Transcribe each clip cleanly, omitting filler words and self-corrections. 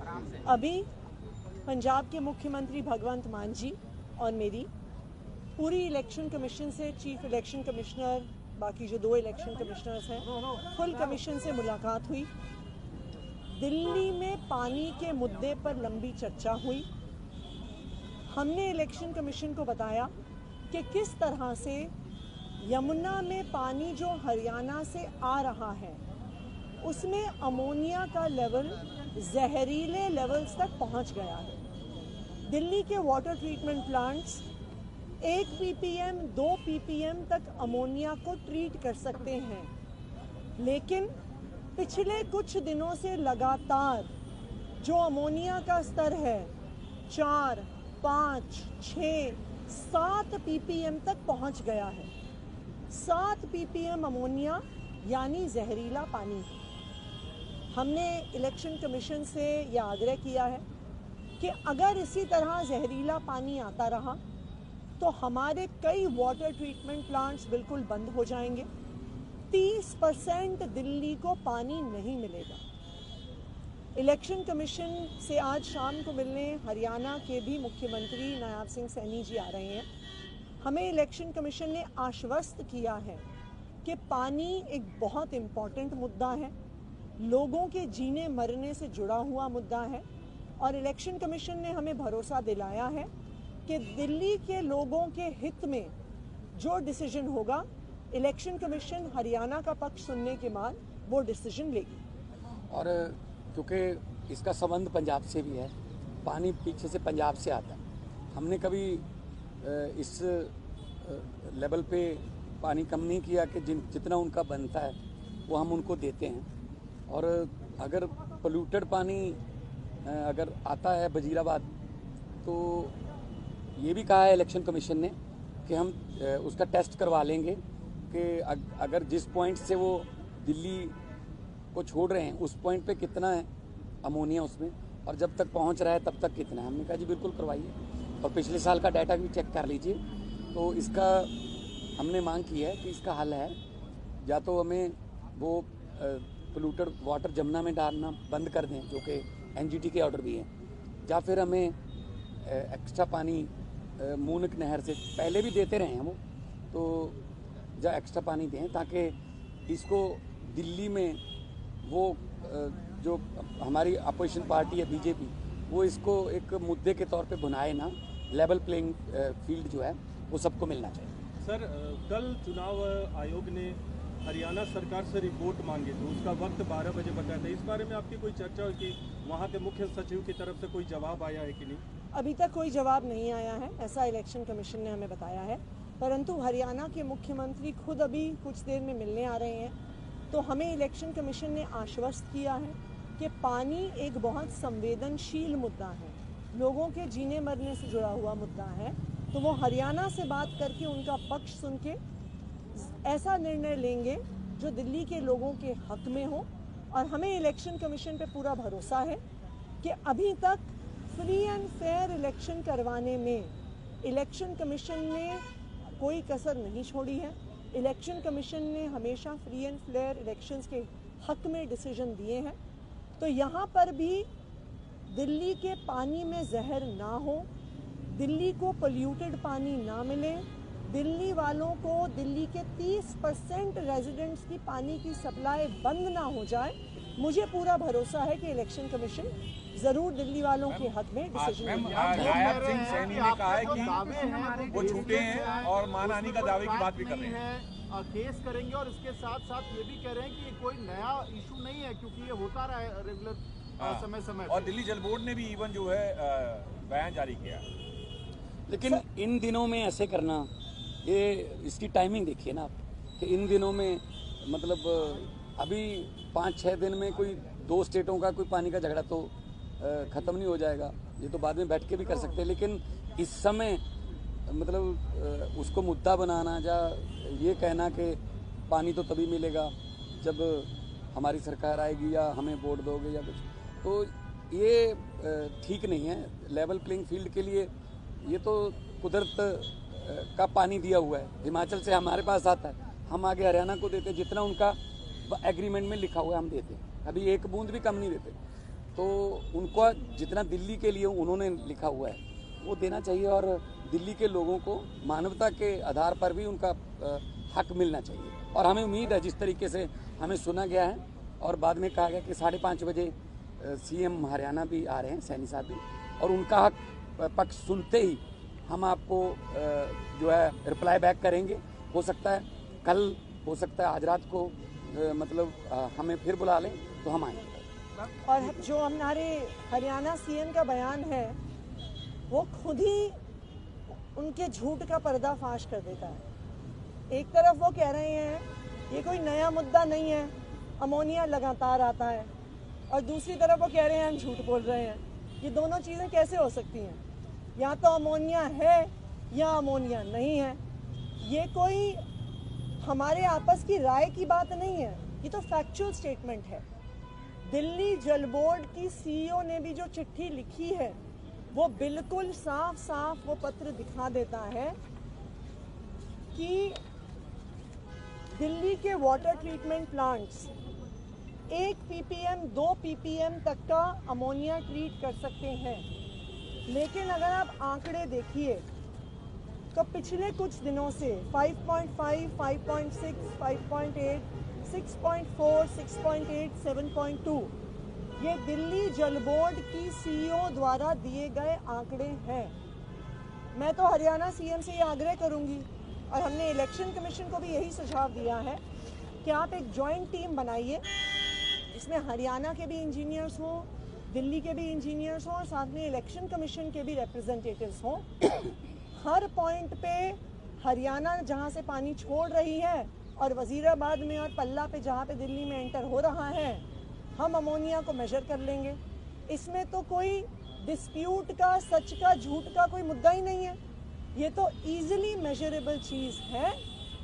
अभी पंजाब के मुख्यमंत्री भगवंत मान जी और मेरी पूरी इलेक्शन कमीशन से चीफ इलेक्शन कमिश्नर, बाकी जो 2 इलेक्शन कमिश्नर्स हैं, फुल कमीशन से मुलाकात हुई। दिल्ली में पानी के मुद्दे पर लंबी चर्चा हुई। हमने इलेक्शन कमीशन को बताया कि किस तरह से यमुना में पानी जो हरियाणा से आ रहा है उसमें अमोनिया का लेवल जहरीले लेवल्स तक पहुंच गया है। दिल्ली के water treatment plants 1 ppm 2 ppm तक अमोनिया को ट्रीट कर सकते हैं, लेकिन पिछले कुछ दिनों से लगातार जो अमोनिया का स्तर है 4, 5, 6, 7 ppm तक पहुंच गया है। 7 ppm अमोनिया यानी जहरीला पानी। हमने इलेक्शन कमीशन से यह आग्रह किया है कि अगर इसी तरह जहरीला पानी आता रहा तो हमारे कई वाटर ट्रीटमेंट प्लांट्स बिल्कुल बंद हो जाएंगे। 30% दिल्ली को पानी नहीं मिलेगा। इलेक्शन कमीशन से आज शाम को मिलने हरियाणा के भी मुख्यमंत्री नायब सिंह सैनी जी आ रहे हैं। हमें इलेक्शन कमीशन ने आश्वस्त किया है कि पानी एक बहुत इम्पॉर्टेंट मुद्दा है, लोगों के जीने मरने से जुड़ा हुआ मुद्दा है, और इलेक्शन कमीशन ने हमें भरोसा दिलाया है कि दिल्ली के लोगों के हित में जो डिसीजन होगा, इलेक्शन कमीशन हरियाणा का पक्ष सुनने के बाद वो डिसीजन लेगी। और क्योंकि इसका संबंध पंजाब से भी है, पानी पीछे से पंजाब से आता है। हमने कभी इस लेवल पे पानी कम नहीं किया कि जितना उनका बनता है वो हम उनको देते हैं। और अगर पोल्यूटेड पानी अगर आता है वजीराबाद, तो ये भी कहा है इलेक्शन कमीशन ने कि हम उसका टेस्ट करवा लेंगे कि अगर जिस पॉइंट से वो दिल्ली को छोड़ रहे हैं उस पॉइंट पे कितना है अमोनिया उसमें, और जब तक पहुंच रहा है तब तक कितना है। हमने कहा जी बिल्कुल करवाइए, और पिछले साल का डाटा भी चेक कर लीजिए। तो इसका हमने मांग की है कि इसका हल है, या तो हमें वो पोल्यूटेड वाटर जमुना में डालना बंद कर दें, जो कि एनजीटी के ऑर्डर भी है, या फिर हमें एक्स्ट्रा पानी मूनक नहर से पहले भी देते रहे हैं वो, तो या एक्स्ट्रा पानी दें ताकि इसको दिल्ली में वो जो हमारी अपोजिशन पार्टी है बीजेपी, वो इसको एक मुद्दे के तौर पे बनाए ना। लेवल प्लेइंग फील्ड जो है वो सबको मिलना चाहिए। सर, कल चुनाव आयोग ने हरियाणा सरकार से रिपोर्ट मांगी, तो उसका वक्त 12 बजे बताया था। इस बारे में आपकी कोई चर्चा हुई कि वहाँ के मुख्य सचिव की तरफ से कोई जवाब आया है कि नहीं? अभी तक कोई जवाब नहीं आया है, ऐसा इलेक्शन कमीशन ने हमें बताया है। परंतु हरियाणा के मुख्यमंत्री खुद अभी कुछ देर में मिलने आ रहे हैं, तो हमें इलेक्शन कमीशन ने आश्वस्त किया है कि पानी एक बहुत संवेदनशील मुद्दा है, लोगों के जीने मरने से जुड़ा हुआ मुद्दा है। तो वो हरियाणा से बात करके उनका पक्ष सुन के ऐसा निर्णय लेंगे जो दिल्ली के लोगों के हक में हो। और हमें इलेक्शन कमीशन पे पूरा भरोसा है कि अभी तक फ्री एंड फेयर इलेक्शन करवाने में इलेक्शन कमीशन ने कोई कसर नहीं छोड़ी है। इलेक्शन कमीशन ने हमेशा फ्री एंड फेयर इलेक्शंस के हक में डिसीजन दिए हैं। तो यहाँ पर भी दिल्ली के पानी में जहर ना हो, दिल्ली को पोल्यूटेड पानी ना मिले, दिल्ली वालों को दिल्ली के 30% रेजिडेंट्स की पानी की सप्लाई बंद ना हो जाए। मुझे पूरा भरोसा है कि इलेक्शन कमीशन जरूर दिल्ली वालों के हक में डिसीजन लेगा। नायब सिंह सैनी ने कहा है कि वो झूठे हैं और मानहानि का दावे की बात भी कर रहे हैं। केस करेंगे, और इसके साथ साथ ये भी कह रहे हैं कि ये कोई नया इशू नहीं है, क्योंकि ये होता रहा है रेगुलर समय समय। और दिल्ली जल बोर्ड ने भी इवन जो है बयान जारी किया। लेकिन इन दिनों में ऐसे करना, ये इसकी टाइमिंग देखिए ना आप, कि इन दिनों में मतलब अभी 5-6 दिन में कोई 2 स्टेटों का कोई पानी का झगड़ा तो ख़त्म नहीं हो जाएगा। ये तो बाद में बैठ के भी कर सकते हैं, लेकिन इस समय मतलब उसको मुद्दा बनाना या ये कहना कि पानी तो तभी मिलेगा जब हमारी सरकार आएगी या हमें वोट दोगे या कुछ, तो ये ठीक नहीं है। लेवल प्लेइंग फील्ड के लिए ये तो कुदरत का पानी दिया हुआ है, हिमाचल से हमारे पास आता है, हम आगे हरियाणा को देते, जितना उनका एग्रीमेंट में लिखा हुआ है हम देते हैं, अभी एक बूंद भी कम नहीं देते। तो उनको जितना दिल्ली के लिए उन्होंने लिखा हुआ है वो देना चाहिए और दिल्ली के लोगों को मानवता के आधार पर भी उनका हक मिलना चाहिए। और हमें उम्मीद है जिस तरीके से हमें सुना गया है और बाद में कहा गया कि 5:30 बजे सीएम हरियाणा भी आ रहे हैं, सैनी साहब भी, और उनका हक पक्ष सुनते ही हम आपको जो है रिप्लाई बैक करेंगे। हो सकता है कल, हो सकता है आज रात को मतलब हमें फिर बुला लें तो हम आएंगे। और जो हमारे हरियाणा सीएम का बयान है वो खुद ही उनके झूठ का पर्दाफाश कर देता है। एक तरफ वो कह रहे हैं ये कोई नया मुद्दा नहीं है, अमोनिया लगातार आता है, और दूसरी तरफ वो कह रहे हैं हम झूठ बोल रहे हैं। ये दोनों चीज़ें कैसे हो सकती हैं? या तो अमोनिया है या अमोनिया नहीं है। ये कोई हमारे आपस की राय की बात नहीं है, ये तो फैक्चुअल स्टेटमेंट है। दिल्ली जल बोर्ड की सीईओ ने भी जो चिट्ठी लिखी है वो बिल्कुल साफ साफ वो पत्र दिखा देता है कि दिल्ली के water treatment plants 1 ppm 2 ppm तक का अमोनिया ट्रीट कर सकते हैं। लेकिन अगर आप आंकड़े देखिए तो पिछले कुछ दिनों से 5.5, 5.6, 5.8, 6.4, 6.8, 7.2 ये दिल्ली जल बोर्ड की सीईओ द्वारा दिए गए आंकड़े हैं। मैं तो हरियाणा सीएम से ये आग्रह करूंगी, और हमने इलेक्शन कमीशन को भी यही सुझाव दिया है कि आप एक जॉइंट टीम बनाइए जिसमें हरियाणा के भी इंजीनियर्स हों, दिल्ली के भी इंजीनियर्स हों, और साथ में इलेक्शन कमीशन के भी रिप्रेजेंटेटिव्स हों। हर पॉइंट पे हरियाणा जहाँ से पानी छोड़ रही है और वजीराबाद में और पल्ला पे जहाँ पे दिल्ली में एंटर हो रहा है, हम अमोनिया को मेजर कर लेंगे। इसमें तो कोई डिस्प्यूट का, सच का, झूठ का कोई मुद्दा ही नहीं है। ये तो इजीली मेजरेबल चीज़ है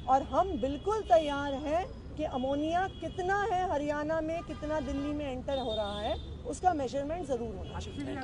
और हम बिल्कुल तैयार हैं कि अमोनिया कितना है हरियाणा में, कितना दिल्ली में एंटर हो रहा है, उसका मेजरमेंट ज़रूर होना चाहिए।